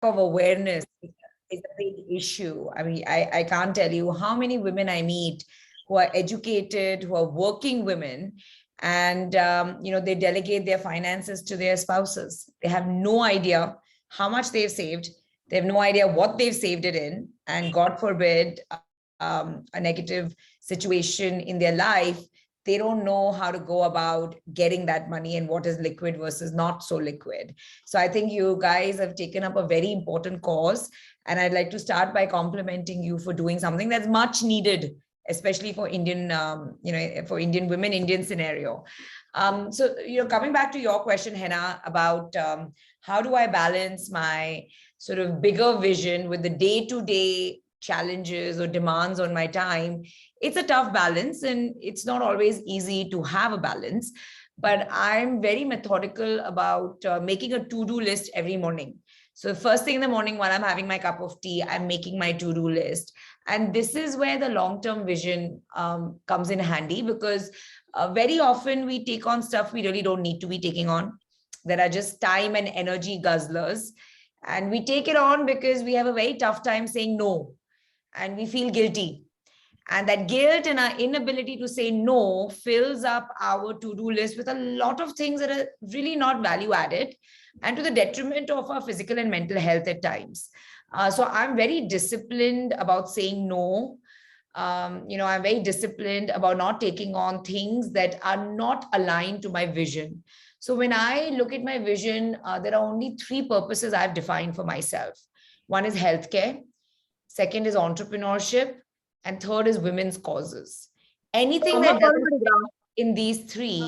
of awareness is a big issue. I mean, I can't tell you how many women I meet who are educated, who are working women, and they delegate their finances to their spouses. They have no idea how much they've saved. They have no idea what they've saved it in, and God forbid, a negative situation in their life, they don't know how to go about getting that money and what is liquid versus not so liquid. So I think you guys have taken up a very important cause, and I'd like to start by complimenting you for doing something that's much needed, especially for Indian, for Indian women, Indian scenario. So, coming back to your question, Hena, about how do I balance my sort of bigger vision with the day-to-day challenges or demands on my time. It's a tough balance, and it's not always easy to have a balance, but I'm very methodical about making a to-do list every morning. So first thing in the morning while I'm having my cup of tea, I'm making my to-do list. And this is where the long-term vision comes in handy, because very often we take on stuff we really don't need to be taking on. There are just time and energy guzzlers. And we take it on because we have a very tough time saying no. And we feel guilty. And that guilt and our inability to say no fills up our to-do list with a lot of things that are really not value added and to the detriment of our physical and mental health at times. So I'm very disciplined about saying no. I'm very disciplined about not taking on things that are not aligned to my vision. So when I look at my vision, there are only three purposes I've defined for myself. One is healthcare. Second is entrepreneurship, and third is women's causes. Anything that doesn't in these three,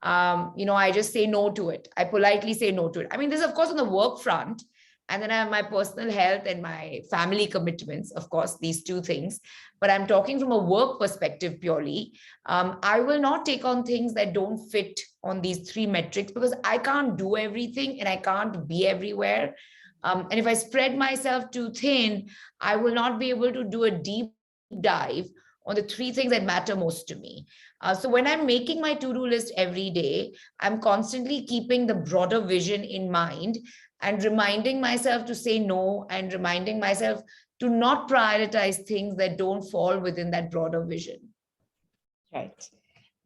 I just say no to it. I politely say no to it. I mean, this is, of course, on the work front, and then I have my personal health and my family commitments, of course, these two things. But I'm talking from a work perspective purely. I will not take on things that don't fit on these three metrics, because I can't do everything and I can't be everywhere. And if I spread myself too thin, I will not be able to do a deep dive on the three things that matter most to me. So when I'm making my to-do list every day, I'm constantly keeping the broader vision in mind and reminding myself to say no, and reminding myself to not prioritize things that don't fall within that broader vision. Right.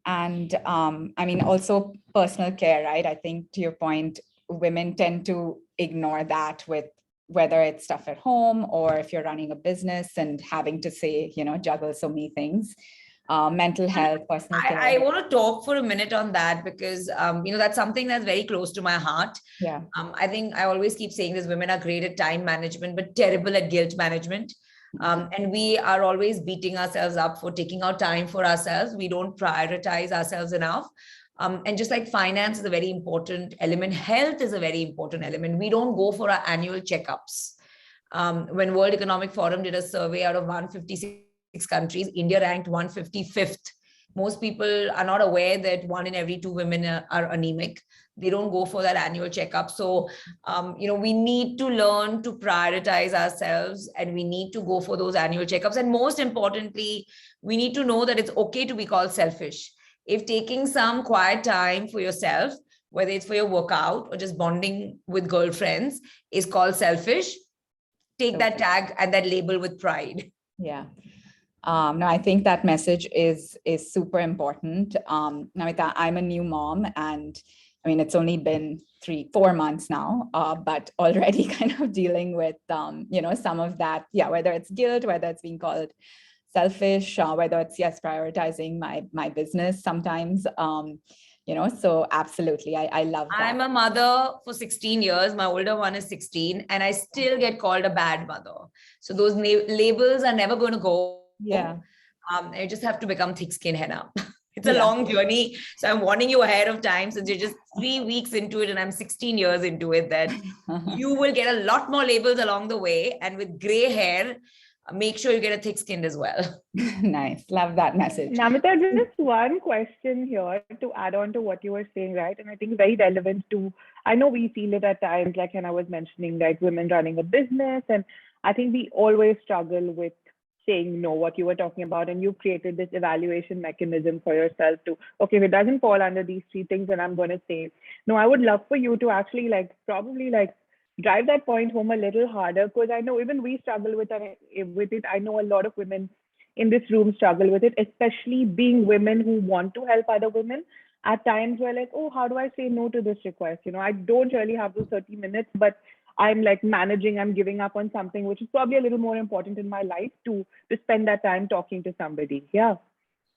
And also personal care, right? I think to your point, women tend to ignore that with whether it's stuff at home or if you're running a business and having to say, juggle so many things. Mental health, personal care. I want to talk for a minute on that, because that's something that's very close to my heart. Yeah. I think I always keep saying this: women are great at time management, but terrible at guilt management. And we are always beating ourselves up for taking out time for ourselves. We don't prioritize ourselves enough. And just like finance is a very important element, health is a very important element. We don't go for our annual checkups. When World Economic Forum did a survey out of 156 countries, India ranked 155th. Most people are not aware that 1 in every 2 women are anemic. They don't go for that annual checkup. So, we need to learn to prioritize ourselves, and we need to go for those annual checkups. And most importantly, we need to know that it's okay to be called selfish. If taking some quiet time for yourself, whether it's for your workout or just bonding with girlfriends, is called selfish, take that tag and that label with pride. Yeah. No, I think that message is super important. Namita, I'm a new mom, and I mean, it's only been 3-4 months now, but already kind of dealing with, some of that, whether it's guilt, whether it's being called selfish, whether it's, prioritizing my business sometimes, so absolutely. I love that. I'm a mother for 16 years. My older one is 16, and I still get called a bad mother. So those labels are never going to go. Yeah. I just have to become thick-skinned, Hena. It's a long journey. So I'm warning you ahead of time, since you're just 3 weeks into it and I'm 16 years into it, that you will get a lot more labels along the way. And with gray hair, make sure you get a thick-skinned as well. Nice. Love that message. Namita, just one question here to add on to what you were saying, right? And I think very relevant to, I know we feel it at times, like Hena was mentioning, like women running a business. And I think we always struggle with saying no, what you were talking about, and you've created this evaluation mechanism for yourself to, okay, if it doesn't fall under these 3 things, then I'm going to say no. I would love for you to actually probably drive that point home a little harder, because I know even we struggle with it. I know a lot of women in this room struggle with it, especially being women who want to help other women. At times we're like, oh, how do I say no to this request? I don't really have those 30 minutes, but I'm like managing, I'm giving up on something which is probably a little more important in my life to spend that time talking to somebody. Yeah.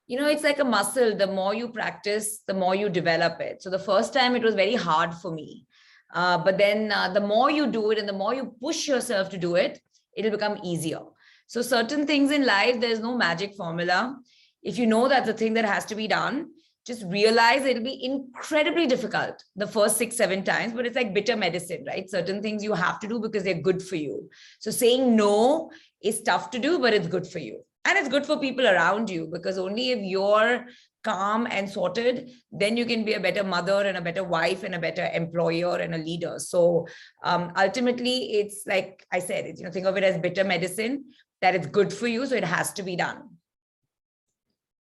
It's like a muscle. The more you practice, the more you develop it. So the first time it was very hard for me. But then the more you do it and the more you push yourself to do it, it'll become easier. So certain things in life, there's no magic formula. If you know that's the thing that has to be done, just realize it'll be incredibly difficult the first 6-7 times, but it's like bitter medicine, right? Certain things you have to do because they're good for you. So saying no is tough to do, but it's good for you. And it's good for people around you, because only if you're calm and sorted, then you can be a better mother and a better wife and a better employer and a leader. So ultimately, it's like I said, it's, think of it as bitter medicine, that it's good for you. So it has to be done.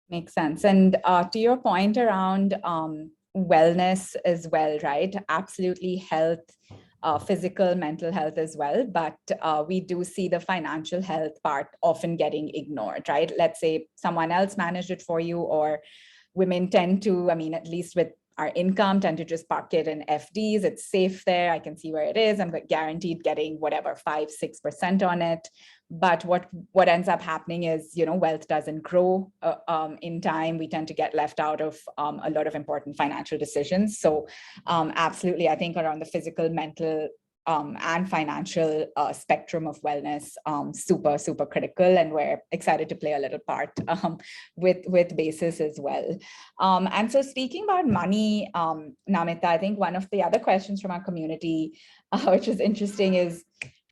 Makes sense. And to your point around wellness as well, right? Absolutely health, physical, mental health as well. But we do see the financial health part often getting ignored, right? Let's say someone else managed it for you, or women tend to, at least with our income, tend to just park it in FDs. It's safe there. I can see where it is. I'm guaranteed getting whatever, 5-6% on it. But what ends up happening is, wealth doesn't grow in time. We tend to get left out of a lot of important financial decisions. So absolutely, I think around the physical, mental, and financial spectrum of wellness, super, super critical. And we're excited to play a little part with Basis as well. And so speaking about money, Namita, I think one of the other questions from our community, which is interesting, is,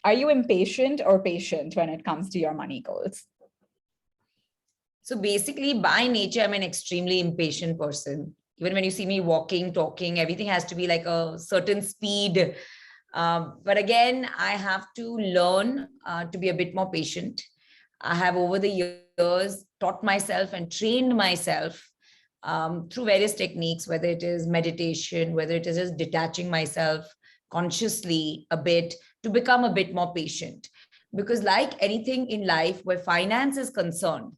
are you impatient or patient when it comes to your money goals? So basically, by nature, I'm an extremely impatient person. Even when you see me walking, talking, everything has to be like a certain speed. But again, I have to learn to be a bit more patient. I have over the years taught myself and trained myself through various techniques, whether it is meditation, whether it is just detaching myself consciously a bit, to become a bit more patient. Because like anything in life where finance is concerned,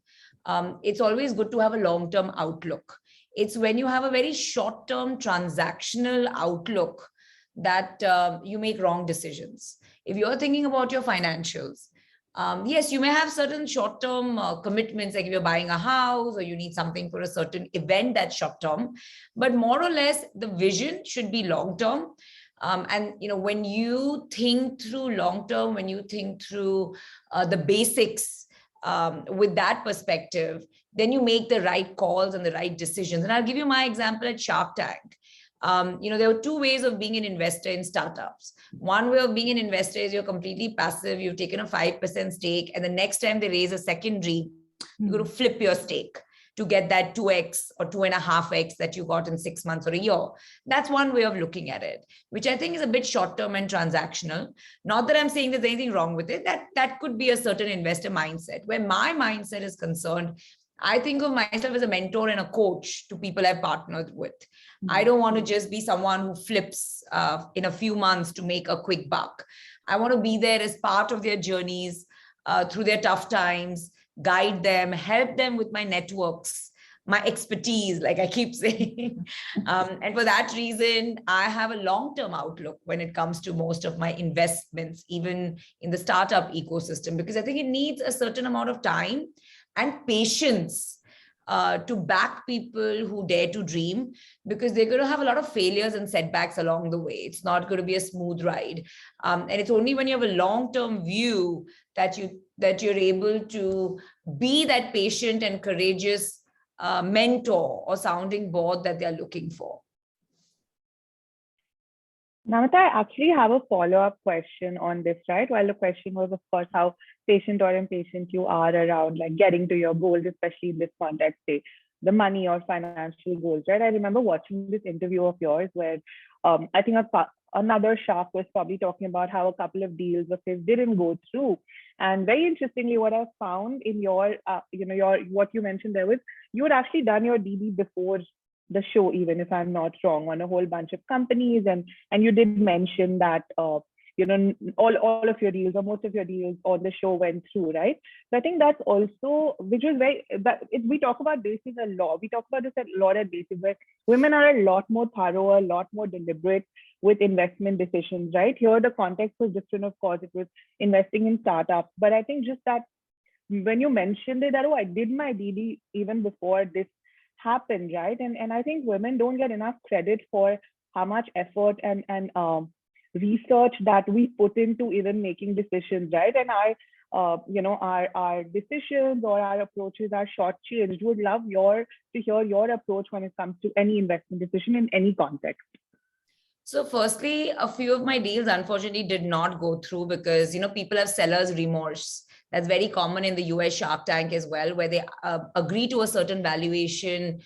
it's always good to have a long-term outlook. It's when you have a very short-term transactional outlook that you make wrong decisions. If you're thinking about your financials, yes, you may have certain short-term commitments, like if you're buying a house or you need something for a certain event that's short-term, but more or less the vision should be long-term. And when you think through long-term, when you think through the basics with that perspective, then you make the right calls and the right decisions. And I'll give you my example at Shark Tank. There are two ways of being an investor in startups. One way of being an investor is you're completely passive. You've taken a 5% stake, and the next time they raise a secondary, you're going to flip your stake to get that 2x or 2.5x that you got in 6 months or a year. That's one way of looking at it, which I think is a bit short-term and transactional. Not that I'm saying there's anything wrong with it. That could be a certain investor mindset. Where my mindset is concerned, I think of myself as a mentor and a coach to people I've partnered with. I don't want to just be someone who flips in a few months to make a quick buck. I want to be there as part of their journeys through their tough times, guide them, help them with my networks, my expertise, like I keep saying. And for that reason, I have a long-term outlook when it comes to most of my investments, even in the startup ecosystem, because I think it needs a certain amount of time and patience to back people who dare to dream, because they're going to have a lot of failures and setbacks along the way. It's not going to be a smooth ride. And it's only when you have a long-term view that you're able to be that patient and courageous mentor or sounding board that they're looking for. Namita, I actually have a follow-up question on this, right? While the question was, of course, how patient or impatient you are around like getting to your goals, especially in this context, say the money or financial goals, right? I remember watching this interview of yours where I think another shark was probably talking about how a couple of deals of his didn't go through. And very interestingly, what I found in your, what you mentioned there was you had actually done your DD before the show, even if I'm not wrong, on a whole bunch of companies. And you did mention that all of your deals or most of your deals on the show went through, right? So I think that's also, which is we talk about basics a lot. We talk about this a lot at basics, where women are a lot more thorough, a lot more deliberate with investment decisions, right? Here, the context was different, of course. It was investing in startups. But I think just that when you mentioned it, that, oh, I did my DD even before this happened, right? And I think women don't get enough credit for how much effort and research that we put into even making decisions, right? And our decisions or our approaches are shortchanged. Would love to hear your approach when it comes to any investment decision in any context. So firstly, a few of my deals unfortunately did not go through because, people have seller's remorse. That's very common in the US Shark Tank as well, where they agree to a certain valuation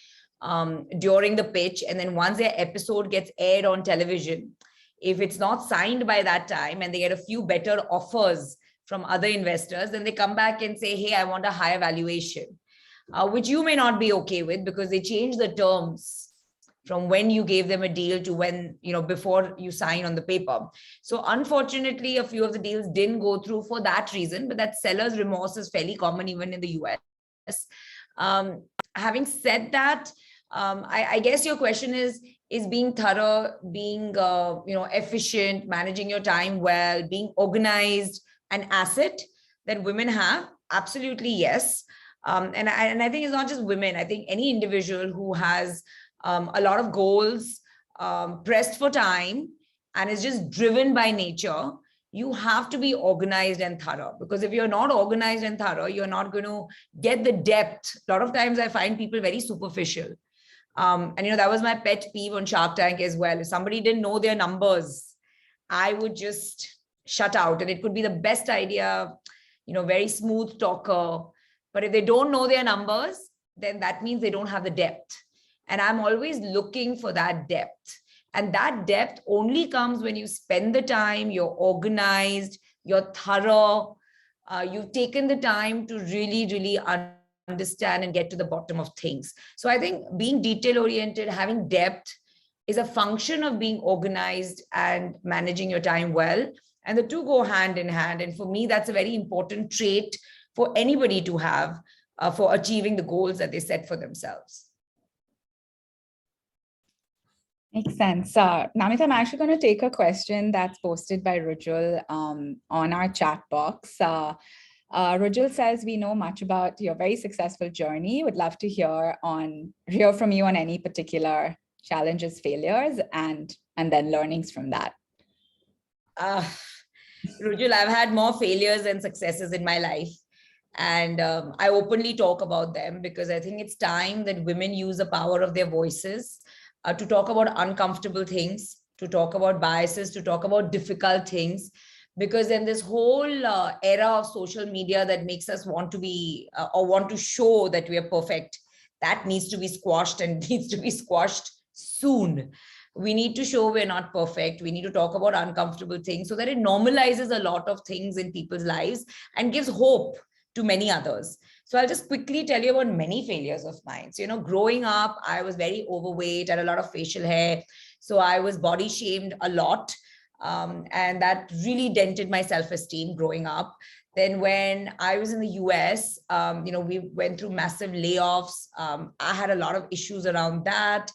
during the pitch. And then once their episode gets aired on television, if it's not signed by that time and they get a few better offers from other investors, then they come back and say, hey, I want a higher valuation, which you may not be okay with because they change the terms from when you gave them a deal to when, before you sign on the paper. So unfortunately, a few of the deals didn't go through for that reason, but that seller's remorse is fairly common even in the US. Having said that, I guess your question is being thorough, being, efficient, managing your time well, being organized, an asset that women have? Absolutely, yes. And I think it's not just women. I think any individual who has a lot of goals, pressed for time, and is just driven by nature, you have to be organized and thorough. Because if you're not organized and thorough, you're not going to get the depth. A lot of times I find people very superficial. And that was my pet peeve on Shark Tank as well. If somebody didn't know their numbers, I would just shut out. And it could be the best idea, very smooth talker. But if they don't know their numbers, then that means they don't have the depth. And I'm always looking for that depth. And that depth only comes when you spend the time, you're organized, you're thorough, you've taken the time to really, really understand and get to the bottom of things. So I think being detail-oriented, having depth is a function of being organized and managing your time well. And the two go hand in hand. And for me, that's a very important trait for anybody to have for achieving the goals that they set for themselves. Makes sense. Namita, I'm actually going to take a question that's posted by Rujul on our chat box. Rujul says, we know much about your very successful journey. Would love to hear from you on any particular challenges, failures, and then learnings from that. Rujul, I've had more failures than successes in my life. And I openly talk about them because I think it's time that women use the power of their voices to talk about uncomfortable things, to talk about biases, to talk about difficult things. Because then this whole era of social media that makes us want to be or want to show that we are perfect, that needs to be squashed and needs to be squashed soon. We need to show we're not perfect. We need to talk about uncomfortable things so that it normalizes a lot of things in people's lives and gives hope to many others. So I'll just quickly tell you about many failures of mine. So, growing up, I was very overweight, had a lot of facial hair. So I was body shamed a lot. And that really dented my self-esteem growing up. Then when I was in the US, we went through massive layoffs. I had a lot of issues around that.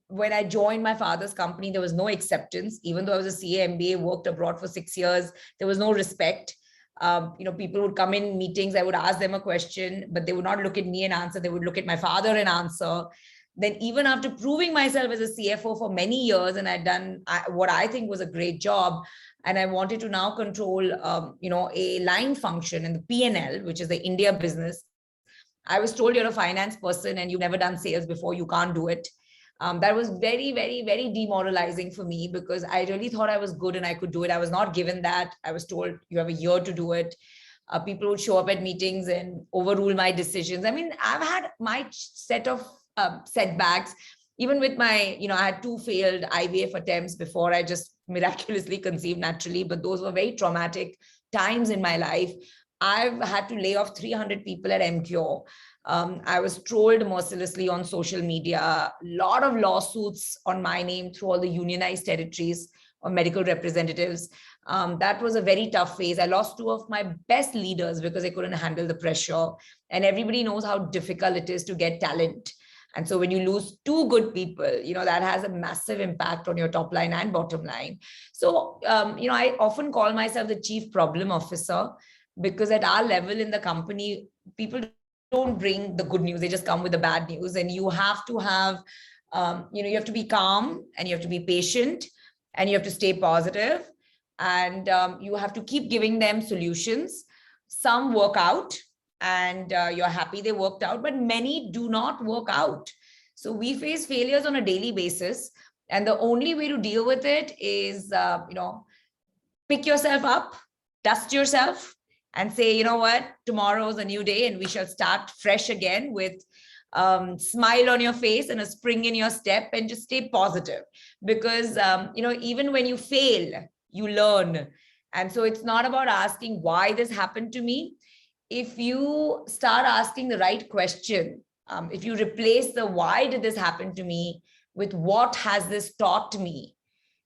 When I joined my father's company, there was no acceptance. Even though I was a CA, MBA, worked abroad for 6 years, there was no respect. People would come in meetings, I would ask them a question, but they would not look at me and answer. They would look at my father and answer. Then even after proving myself as a CFO for many years, and I'd done what I think was a great job, and I wanted to now control, a line function in the P&L, which is the India business. I was told, you're a finance person and you've never done sales before, you can't do it. That was very, very, very demoralizing for me because I really thought I was good and I could do it. I was not given that. I was told you have a year to do it. People would show up at meetings and overrule my decisions. I mean, I've had my set of setbacks, even with my, I had 2 failed IVF attempts before I just miraculously conceived naturally, but those were very traumatic times in my life. I've had to lay off 300 people at Emcure. I was trolled mercilessly on social media, a lot of lawsuits on my name through all the unionized territories or medical representatives. That was a very tough phase. I lost two of my best leaders because they couldn't handle the pressure. And everybody knows how difficult it is to get talent. And so when you lose two good people, that has a massive impact on your top line and bottom line. So, I often call myself the chief problem officer, because at our level in the company, people don't bring the good news. They just come with the bad news. And you have to have, you have to be calm, and you have to be patient, and you have to stay positive, and you have to keep giving them solutions. Some work out, and you're happy they worked out, but many do not work out. So we face failures on a daily basis. And the only way to deal with it is, pick yourself up, dust yourself, and say, you know what, tomorrow is a new day, and we shall start fresh again with smile on your face and a spring in your step, and just stay positive. Because, even when you fail, you learn. And so it's not about asking why this happened to me. If you start asking the right question, if you replace the why did this happen to me with what has this taught me,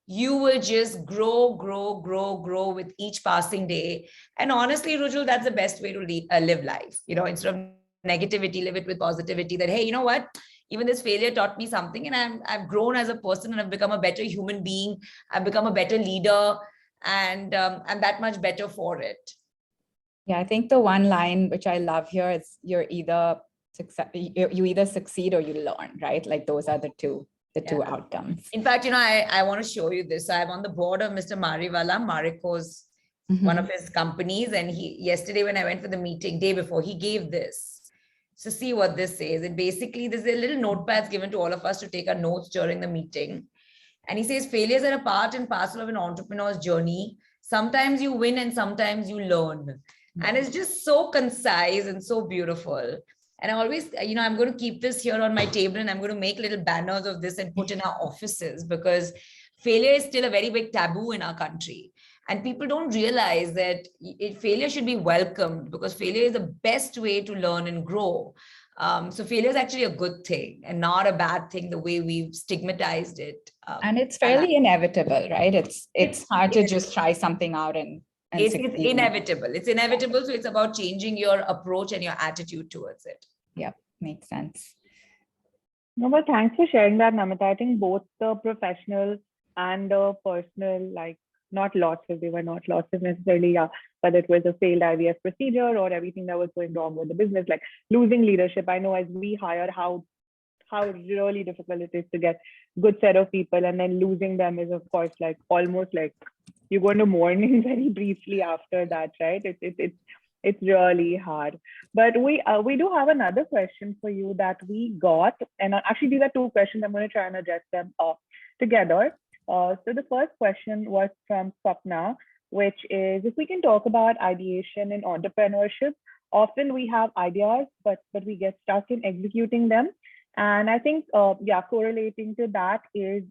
you will just grow with each passing day. And honestly, Rujul, that's the best way to live life. Instead of negativity, live it with positivity, that, hey, you know what? Even this failure taught me something, and I've grown as a person, and I've become a better human being. I've become a better leader, and I'm that much better for it. Yeah, I think the one line which I love here is you either succeed or you learn, right? Like those are the two outcomes. In fact, I want to show you this. I'm on the board of Mr. Mariwala, Marico's, one of his companies. And yesterday when I went for the meeting, day before, he gave this. So see what this says. And basically, there's a little notepads given to all of us to take our notes during the meeting. And he says, failures are a part and parcel of an entrepreneur's journey. Sometimes you win and sometimes you learn. And it's just so concise and so beautiful. And I always, I'm going to keep this here on my table, and I'm going to make little banners of this and put in our offices, because failure is still a very big taboo in our country. And people don't realize that failure should be welcomed, because failure is the best way to learn and grow. So failure is actually a good thing and not a bad thing, the way we've stigmatized it. And it's fairly inevitable, right? It's hard to just try something out and it's inevitable. It's inevitable. So it's about changing your approach and your attitude towards it. Yep, makes sense. No, but thanks for sharing that, Namita. I think both the professional and the personal, not losses, they were not losses necessarily, but it was a failed IVF procedure or everything that was going wrong with the business, like losing leadership. I know as we hire, how really difficult it is to get good set of people, and then losing them is, of course, almost like you're going to mourning very briefly after that, right? It's really hard. But we do have another question for you that we got, and actually these are two questions. I'm going to try and address them together. So the first question was from Swapna, which is, if we can talk about ideation in entrepreneurship. Often we have ideas, but we get stuck in executing them. And I think, correlating to that is,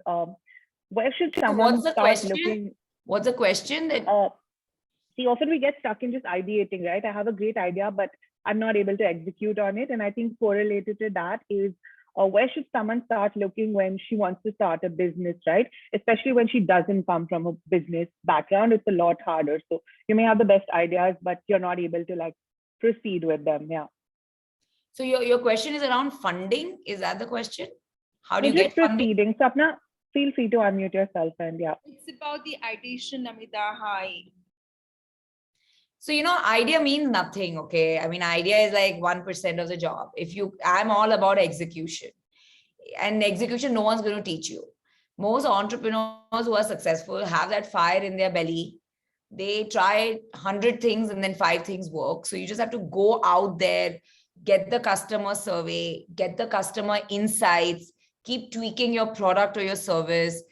where should someone start looking? What's the question? See, often we get stuck in just ideating, right? I have a great idea, but I'm not able to execute on it. And I think correlated to that is, where should someone start looking when she wants to start a business, right? Especially when she doesn't come from a business background, it's a lot harder. So you may have the best ideas, but you're not able to proceed with them. Yeah. So your question is around funding. Is that the question? How do you get proceeding? Funding? Sapna, feel free to unmute yourself, and yeah. It's about the ideation, Namita. Hi. So, idea means nothing. Okay. I mean, idea is like 1% of the job. I'm all about execution, and execution, no one's going to teach you. Most entrepreneurs who are successful have that fire in their belly. They try 100 things and then 5 things work. So you just have to go out there, get the customer survey, get the customer insights, keep tweaking your product or your service,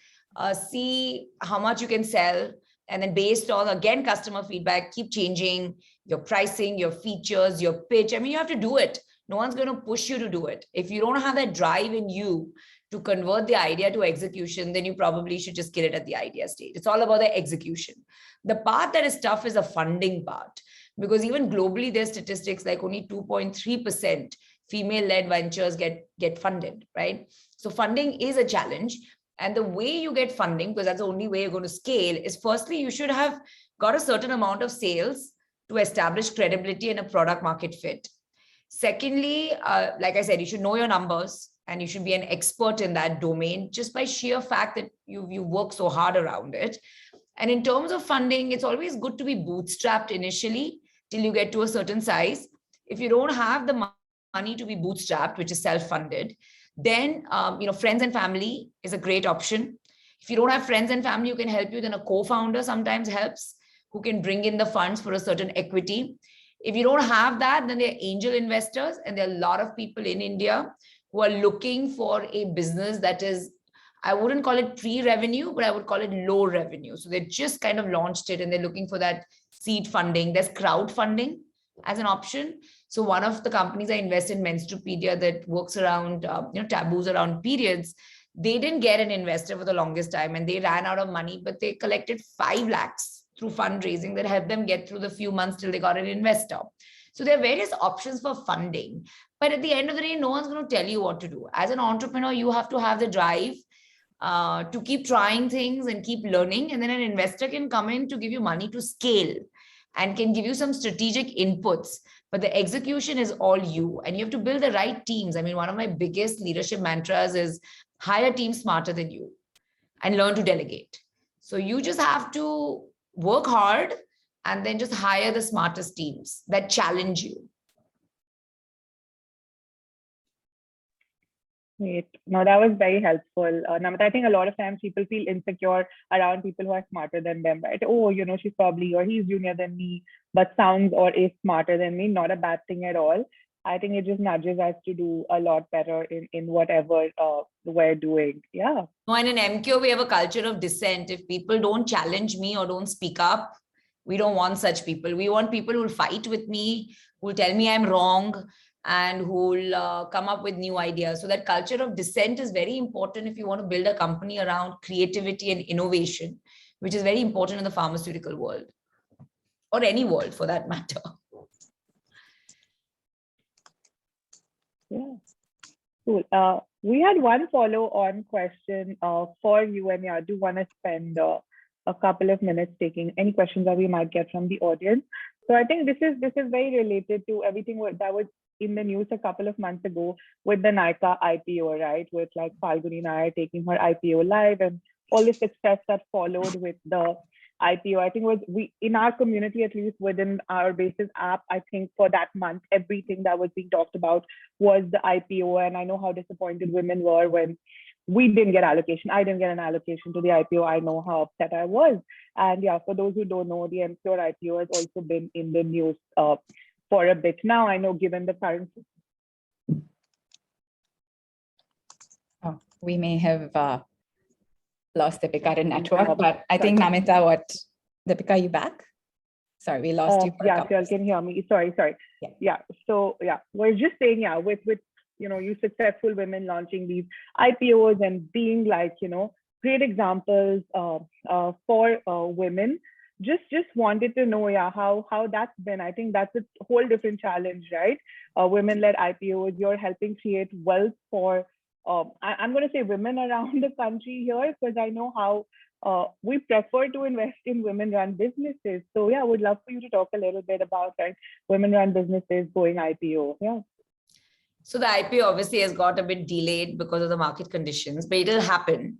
see how much you can sell. And then based on, again, customer feedback, keep changing your pricing, your features, your pitch. I mean, you have to do it. No one's going to push you to do it. If you don't have that drive in you to convert the idea to execution, then you probably should just kill it at the idea stage. It's all about the execution. The part that is tough is the funding part, because even globally, there's statistics like only 2.3% female-led ventures get funded, right? So funding is a challenge. And the way you get funding, because that's the only way you're going to scale, is firstly, you should have got a certain amount of sales to establish credibility and a product market fit. Secondly, like I said, you should know your numbers and you should be an expert in that domain just by sheer fact that you work so hard around it. And in terms of funding, it's always good to be bootstrapped initially till you get to a certain size. If you don't have the money to be bootstrapped, which is self-funded, then friends and family is a great option. If you don't have friends and family who can help you, then a co-founder sometimes helps, who can bring in the funds for a certain equity. If you don't have that, then there are angel investors, and there are a lot of people in India who are looking for a business that is, I wouldn't call it pre-revenue, but I would call it low revenue. So they just kind of launched it and they're looking for that seed funding. There's crowdfunding as an option. So one of the companies I invest in, Menstrupedia, that works around taboos around periods, they didn't get an investor for the longest time and they ran out of money, but they collected 5 lakhs through fundraising that helped them get through the few months till they got an investor. So there are various options for funding, but at the end of the day, no one's going to tell you what to do. As an entrepreneur, you have to have the drive to keep trying things and keep learning. And then an investor can come in to give you money to scale and can give you some strategic inputs, but the execution is all you, and you have to build the right teams. I mean, one of my biggest leadership mantras is hire teams smarter than you and learn to delegate. So you just have to work hard and then just hire the smartest teams that challenge you. Great. No, that was very helpful. Namita, I think a lot of times people feel insecure around people who are smarter than them, right? Oh, she's probably, or he's junior than me, but sounds or is smarter than me. Not a bad thing at all. I think it just nudges us to do a lot better in whatever we're doing. Yeah. No, and in Emcure, we have a culture of dissent. If people don't challenge me or don't speak up, we don't want such people. We want people who will fight with me, who will tell me I'm wrong, and who will come up with new ideas. So that culture of dissent is very important if you want to build a company around creativity and innovation, which is very important in the pharmaceutical world, or any world for that matter. Yeah, cool. We had one follow-on question for you, and I do want to spend a couple of minutes taking any questions that we might get from the audience. So I think this is very related to everything that was in the news a couple of months ago with the Nykaa IPO, right? With like Falguni Nair taking her IPO live and all the success that followed with the IPO. I think we in our community, at least within our Basis app, I think for that month, everything that was being talked about was the IPO. And I know how disappointed women were when we didn't get allocation. I didn't get an allocation to the IPO. I know how upset I was. And yeah, for those who don't know, the Emcure IPO has also been in the news for a bit now. I know given the current. Oh, we may have lost Dipika in network, but I think Namita, Dipika, you back? Sorry, we lost you. Yeah, so you can hear me. Sorry. Yeah. So yeah, we're just saying, yeah, with you successful women launching these IPOs and being like, great examples for women. Just wanted to know, yeah, how that's been. I think that's a whole different challenge, right? Women-led IPOs, you're helping create wealth for, I'm going to say women around the country here, because I know how we prefer to invest in women-run businesses. So yeah, I would love for you to talk a little bit about women-run businesses going IPO. Yeah. So the IPO obviously has got a bit delayed because of the market conditions, but it'll happen.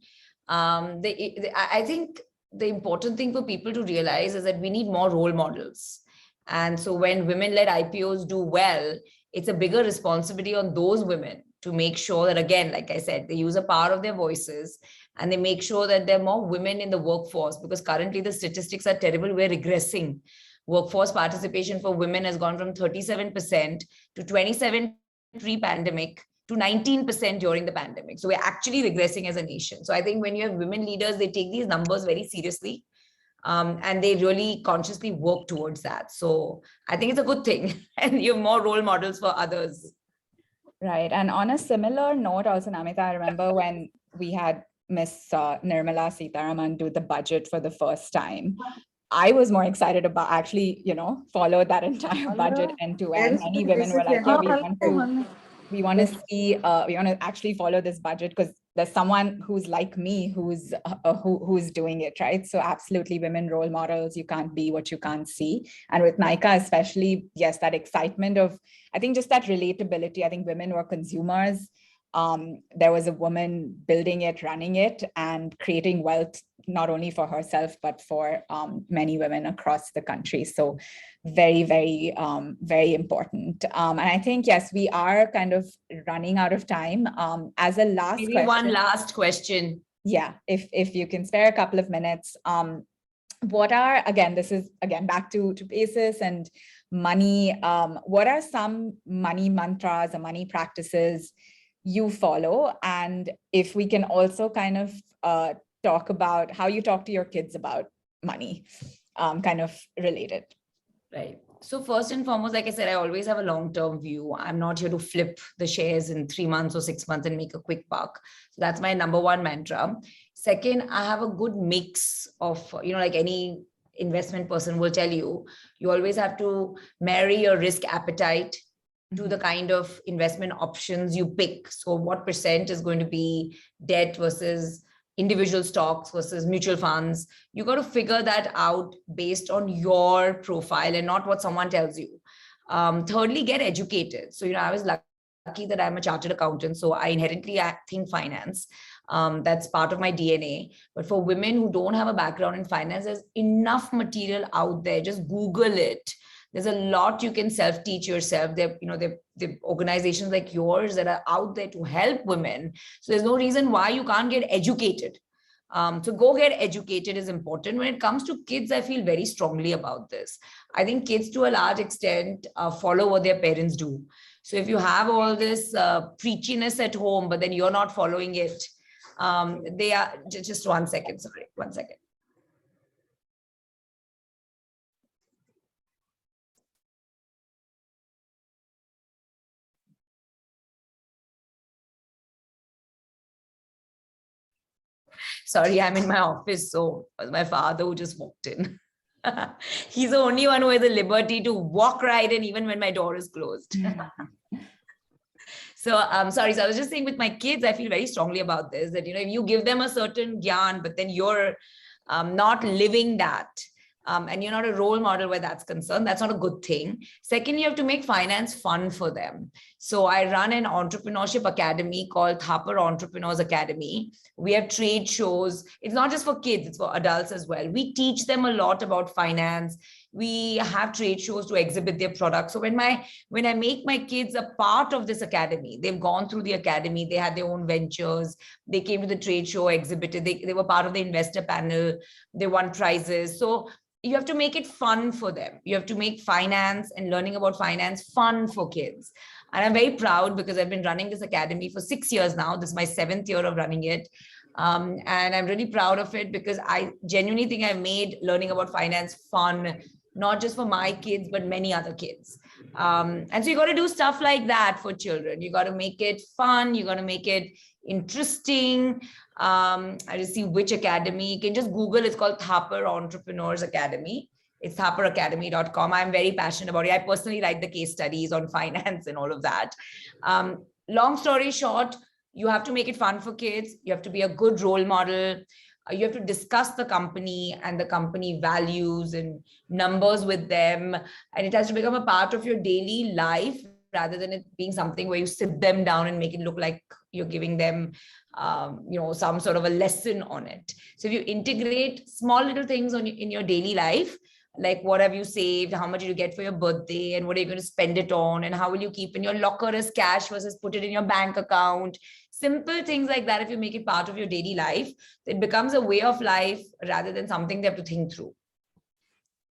I think the important thing for people to realize is that we need more role models. And so when women-led IPOs do well, it's a bigger responsibility on those women to make sure that, again, like I said, they use a power of their voices and they make sure that there are more women in the workforce, because currently the statistics are terrible. We're regressing. Workforce participation for women has gone from 37% to 27% pre-pandemic to 19% during the pandemic. So we're actually regressing as a nation. So I think when you have women leaders, they take these numbers very seriously, and they really consciously work towards that. So I think it's a good thing, and you have more role models for others. Right. And on a similar note, also, Namita, I remember when we had Miss Nirmala Sitharaman do the budget for the first time. I was more excited about actually, follow that entire budget end to end. Many women were like, yeah, we want to see, we want to actually follow this budget, because there's someone who's like me who's doing it, right? So absolutely, women role models. You can't be what you can't see. And with Nykaa especially, yes, that excitement of, I think just that relatability. I think women were consumers. There was a woman building it, running it, and creating wealth not only for herself but for many women across the country. So very, very, very important. And I think, yes, we are kind of running out of time. As a last Maybe question, one last question. yeah, if you can spare a couple of minutes, what are, again, this is again back to basis and money. What are some money mantras or money practices you follow? And if we can also kind of talk about how you talk to your kids about money, kind of related. Right. So first and foremost, like I said, I always have a long-term view. I'm not here to flip the shares in 3 months or 6 months and make a quick buck. So that's my number one mantra. Second, I have a good mix of, like any investment person will tell you, you always have to marry your risk appetite to the kind of investment options you pick. So what percent is going to be debt versus individual stocks versus mutual funds? You got to figure that out based on your profile and not what someone tells you. Thirdly, get educated. So, I was lucky that I'm a chartered accountant. So I inherently think finance. That's part of my DNA. But for women who don't have a background in finance, there's enough material out there. Just Google it. There's a lot you can self-teach yourself. There, the organizations like yours that are out there to help women. So there's no reason why you can't get educated. So go get educated is important. When it comes to kids, I feel very strongly about this. I think kids to a large extent follow what their parents do. So if you have all this preachiness at home, but then you're not following it, they are, just 1 second, sorry, 1 second. Sorry, I'm in my office. So it was my father who just walked in. He's the only one who has the liberty to walk right in even when my door is closed. So sorry. So I was just saying with my kids, I feel very strongly about this, that, if you give them a certain gyan, but then you're not living that, and you're not a role model where that's concerned, that's not a good thing. Second, you have to make finance fun for them. So I run an entrepreneurship academy called Thapar Entrepreneurs Academy. We have trade shows. It's not just for kids, it's for adults as well. We teach them a lot about finance. We have trade shows to exhibit their products. So when I make my kids a part of this academy, they've gone through the academy, they had their own ventures, they came to the trade show, exhibited, they were part of the investor panel, they won prizes. So you have to make it fun for them. You have to make finance and learning about finance fun for kids. And I'm very proud because I've been running this academy for 6 years now. This is my 7th year of running it. And I'm really proud of it because I genuinely think I've made learning about finance fun, not just for my kids, but many other kids. And so you got to do stuff like that for children. You got to make it fun. You got to make it interesting. I just see which academy. You can just Google. It's called Thapar Entrepreneurs Academy. It's thaparacademy.com. I'm very passionate about it. I personally write the case studies on finance and all of that. Long story short, you have to make it fun for kids. You have to be a good role model. You have to discuss the company and the company values and numbers with them. And it has to become a part of your daily life rather than it being something where you sit them down and make it look like you're giving them some sort of a lesson on it. So if you integrate small little things in your daily life, like what have you saved, how much did you get for your birthday, and what are you going to spend it on, and how will you keep in your locker as cash versus put it in your bank account. Simple things like that, if you make it part of your daily life, it becomes a way of life rather than something they have to think through.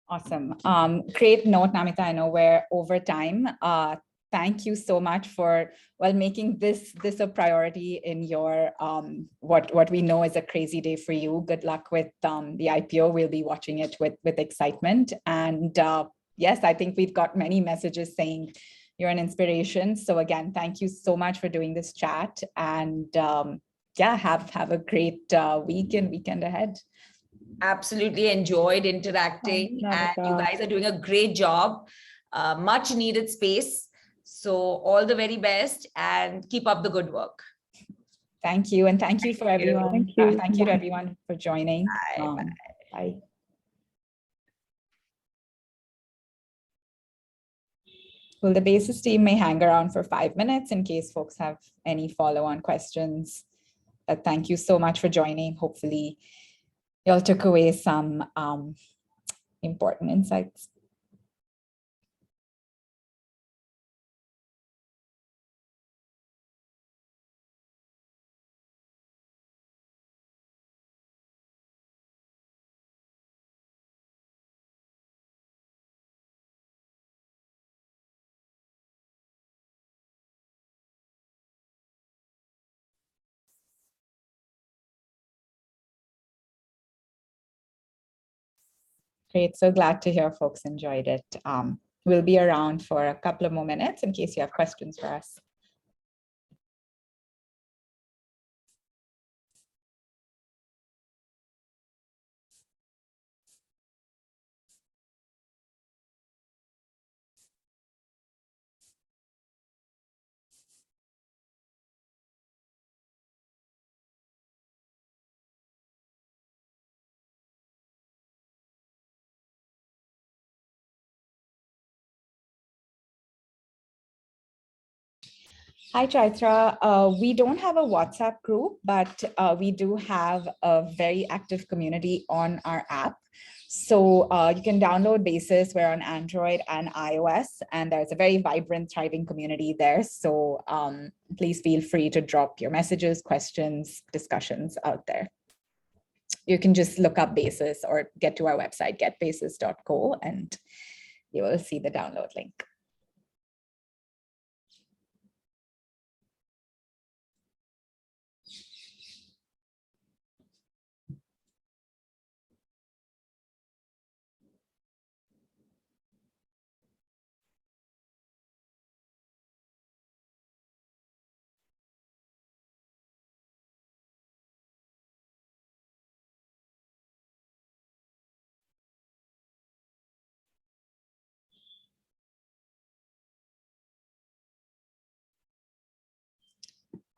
Awesome. Great note, Namita. I know we're over time. Thank you so much for making this a priority in your what we know is a crazy day for you. Good luck with the IPO. We'll be watching it with excitement. And yes, I think we've got many messages saying you're an inspiration. So again, thank you so much for doing this chat. And have a great week and weekend ahead. Absolutely enjoyed interacting, and you guys are doing a great job. Much needed space. So all the very best and keep up the good work. Thank you. And thank you for everyone. Thank you. Thank you to Bye. everyone for joining. Bye. Bye. Well, the Basis team may hang around for 5 minutes in case folks have any follow-on questions. But thank you so much for joining. Hopefully, y'all took away some important insights. Great, so glad to hear folks enjoyed it. We'll be around for a couple of more minutes in case you have questions for us. Hi, Chaitra. We don't have a WhatsApp group, but we do have a very active community on our app. So you can download Basis. We're on Android and iOS, and there's a very vibrant, thriving community there. So please feel free to drop your messages, questions, discussions out there. You can just look up Basis or get to our website, getbasis.co, and you will see the download link.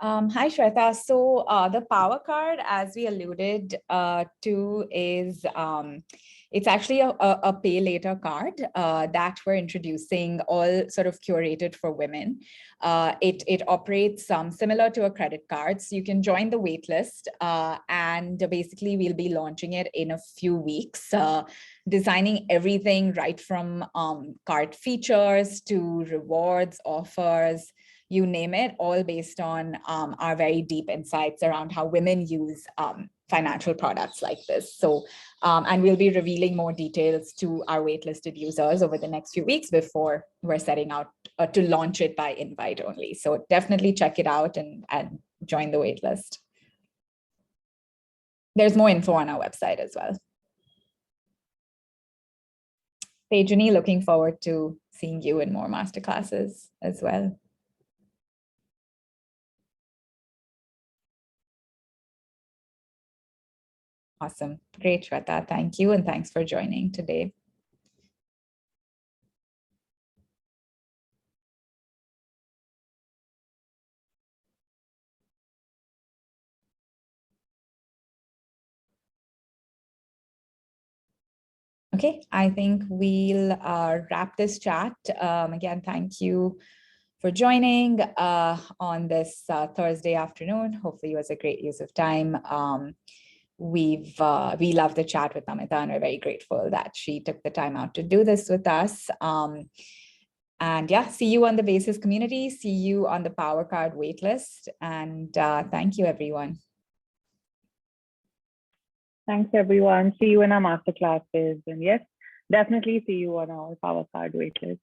Hi, Shweta. So the power card, as we alluded to, is it's actually a pay later card that we're introducing, all sort of curated for women. It operates similar to a credit card. So you can join the wait list, and basically we'll be launching it in a few weeks, designing everything right from card features to rewards, offers, you name it, all based on our very deep insights around how women use financial products like this. So, and we'll be revealing more details to our waitlisted users over the next few weeks before we're setting out to launch it by invite only. So definitely check it out and join the waitlist. There's more info on our website as well. Pejani, looking forward to seeing you in more masterclasses as well. Awesome. Great, Shweta. Thank you. And thanks for joining today. Okay, I think we'll wrap this chat. Again, thank you for joining on this Thursday afternoon. Hopefully it was a great use of time. We love the chat with Namita, and we're very grateful that she took the time out to do this with us. And yeah, see you on the Basis community, see you on the Power Card waitlist, and thank you, everyone. Thanks, everyone. See you in our masterclasses. And yes, definitely see you on our Power Card waitlist.